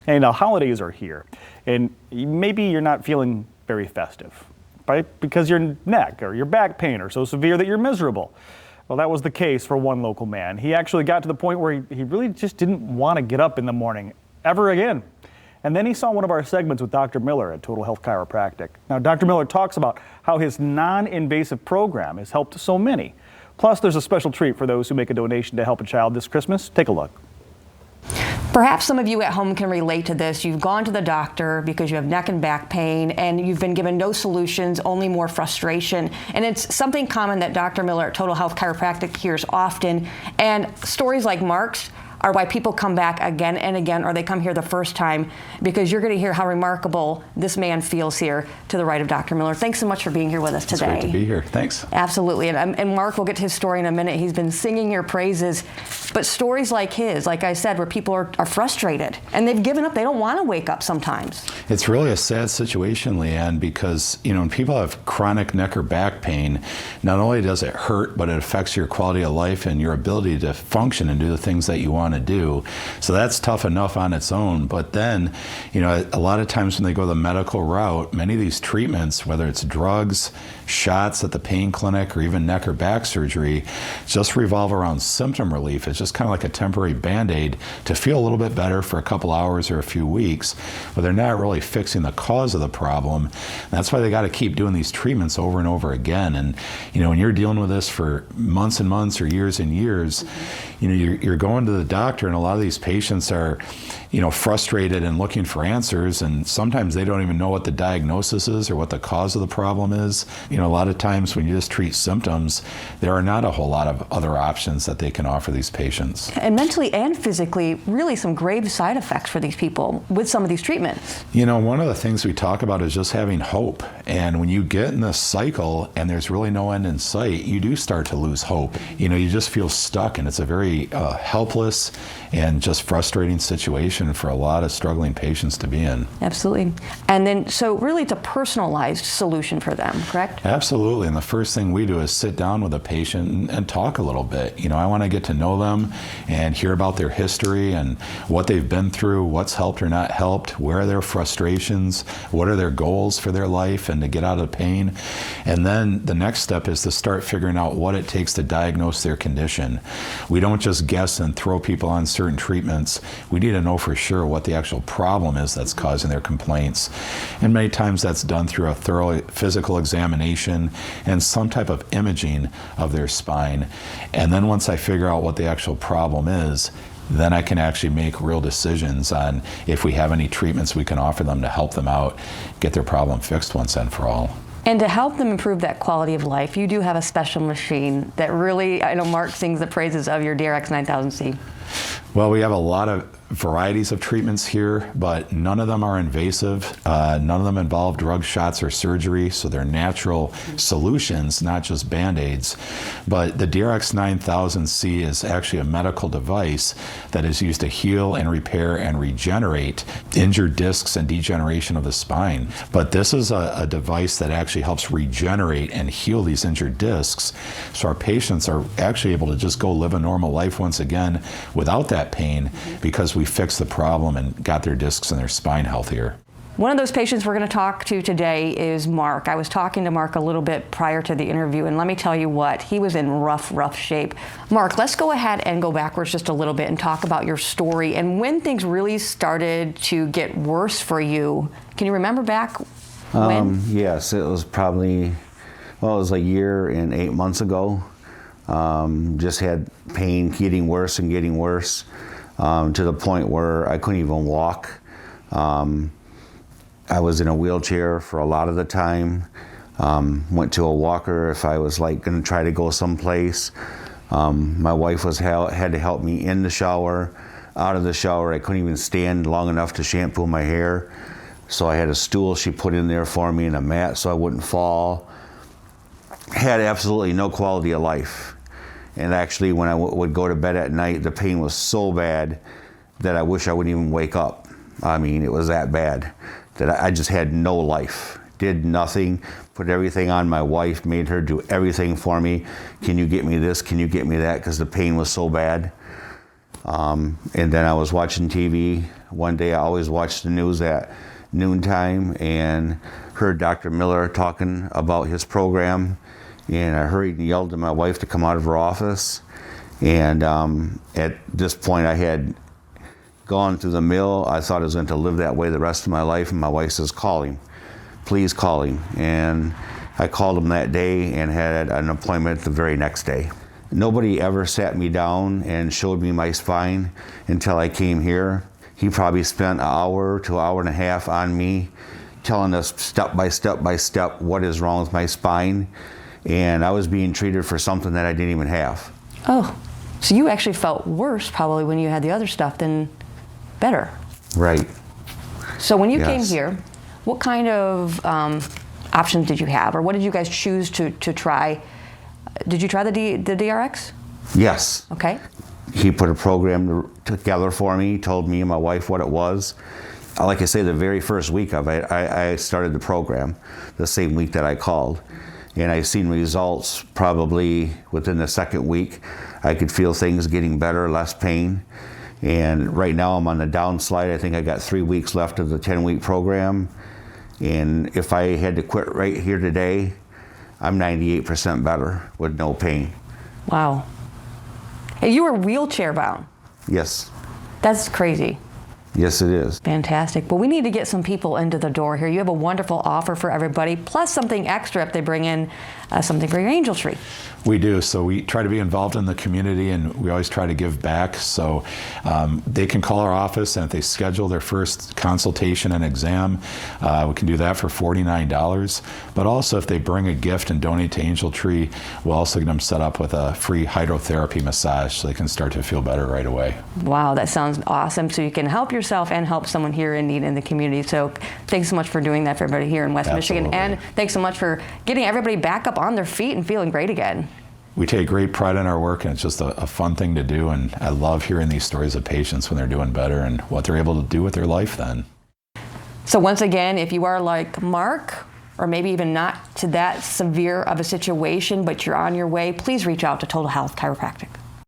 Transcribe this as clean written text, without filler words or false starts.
And the holidays are here, and maybe you're not feeling very festive, right? Because your neck or your back pain are so severe that you're miserable. Well, that was the case for one local man. He actually got to the point where he really just didn't want to get up in the morning ever again. And then he saw one of our segments with Dr. Miller at Total Health Chiropractic. Now, Dr. Miller talks about how his non-invasive program has helped so many. Plus, there's a special treat for those who make a donation to help a child this Christmas. Take a look. Perhaps some of you at home can relate to this. You've gone to the doctor because you have neck and back pain, and you've been given no solutions, only more frustration. And it's something common that Dr. Miller at Total Health Chiropractic hears often. And stories like Mark's are why people come back again and again, or they come here the first time, because you're going to hear how remarkable this man feels here to the right of Dr. Miller. Thanks so much for being here with us today. It's great to be here. Thanks. Absolutely. And Mark, we'll get to his story in a minute. He's been singing your praises. But stories like his, like I said, where people are frustrated and they've given up. They don't want to wake up sometimes. It's really a sad situation, Leanne, because, when people have chronic neck or back pain, not only does it hurt, but it affects your quality of life and your ability to function and do the things that you want to do. So that's tough enough on its own. But then, a lot of times when they go the medical route, many of these treatments, whether it's drugs, shots at the pain clinic, or even neck or back surgery, just revolve around symptom relief. It's just kind of like a temporary Band-Aid to feel a little bit better for a couple hours or a few weeks, but they're not really fixing the cause of the problem. That's why they got to keep doing these treatments over and over again. And, when you're dealing with this for months and months or years and years, you're going to the doctor, and a lot of these patients are, frustrated and looking for answers, and sometimes they don't even know what the diagnosis is or what the cause of the problem is. A lot of times when you just treat symptoms, there are not a whole lot of other options that they can offer these patients. And mentally and physically, really some grave side effects for these people with some of these treatments. One of the things we talk about is just having hope. And when you get in this cycle and there's really no end in sight, you do start to lose hope. You just feel stuck, and it's a very helpless and just frustrating situation for a lot of struggling patients to be in. Absolutely. And then, so really it's a personalized solution for them, correct? Absolutely. And the first thing we do is sit down with a patient and talk a little bit. I want to get to know them and hear about their history and what they've been through, what's helped or not helped, where are their frustrations, what are their goals for their life and to get out of pain. And then the next step is to start figuring out what it takes to diagnose their condition. We don't just guess and throw people on certain treatments. We need to know for sure what the actual problem is that's causing their complaints. And many times that's done through a thorough physical examination and some type of imaging of their spine. And then once I figure out what the actual problem is, then I can actually make real decisions on if we have any treatments we can offer them to help them out, get their problem fixed once and for all. And to help them improve that quality of life, you do have a special machine that really, I know Mark sings the praises of your DRX 9000C. Well, we have a lot of varieties of treatments here, but none of them are invasive. None of them involve drug shots or surgery, so they're natural solutions, not just Band-Aids. But the DRX 9000C is actually a medical device that is used to heal and repair and regenerate injured discs and degeneration of the spine. But this is a device that actually helps regenerate and heal these injured discs, so our patients are actually able to just go live a normal life once again without that pain, because we fixed the problem and got their discs and their spine healthier. One of those patients we're going to talk to today is Mark. I was talking to Mark a little bit prior to the interview, and let me tell you what, he was in rough shape. Mark, let's go ahead and go backwards just a little bit and talk about your story and when things really started to get worse for you. Can you remember back when? Yes, it was probably, it was a year and 8 months ago. Just had pain getting worse and getting worse. To the point where I couldn't even walk. I was in a wheelchair for a lot of the time. Went to a walker if I was like going to try to go someplace. My wife had to help me in the shower, out of the shower. I couldn't even stand long enough to shampoo my hair. So I had a stool she put in there for me and a mat so I wouldn't fall. Had absolutely no quality of life. And actually, when I would go to bed at night, the pain was so bad that I wish I wouldn't even wake up. I mean, it was that bad that I just had no life. Did nothing, put everything on my wife, made her do everything for me. Can you get me this? Can you get me that? Because the pain was so bad. And then I was watching TV. One day I always watched the news at noontime and heard Dr. Miller talking about his program. And I hurried and yelled at my wife to come out of her office. And at this point I had gone through the mill. I thought I was going to live that way the rest of my life. And my wife says, call him. Please call him. And I called him that day and had an appointment the very next day. Nobody ever sat me down and showed me my spine until I came here. He probably spent an hour to an hour and a half on me, telling us step by step by step what is wrong with my spine. And I was being treated for something that I didn't even have. Oh, so you actually felt worse probably when you had the other stuff than better. Right. So when you came Yes. here, what kind of options did you have, or what did you guys choose to try? Did you try the DRX? Yes. Okay. He put a program together for me, told me and my wife what it was. Like I say, the very first week of it, I started the program, the same week that I called. And I seen results probably within the second week. I could feel things getting better, less pain. And right now I'm on the downslide. I think I got 3 weeks left of the 10-week program. And if I had to quit right here today, I'm 98% better with no pain. Wow. Hey, you were wheelchair bound. Yes. That's crazy. Yes, it is. Fantastic. Well, we need to get some people into the door here. You have a wonderful offer for everybody, plus something extra if they bring in something for your angel tree. We do. So we try to be involved in the community, and we always try to give back. So they can call our office, and if they schedule their first consultation and exam, we can do that for $49. But also, if they bring a gift and donate to Angel Tree, we'll also get them set up with a free hydrotherapy massage so they can start to feel better right away. Wow, that sounds awesome. So you can help yourself and help someone here in need in the community. So thanks so much for doing that for everybody here in West Michigan. And thanks so much for getting everybody back up on their feet and feeling great again. We take great pride in our work, and it's just a fun thing to do. And I love hearing these stories of patients when they're doing better and what they're able to do with their life then. So once again, if you are like Mark, or maybe even not to that severe of a situation, but you're on your way, please reach out to Total Health Chiropractic.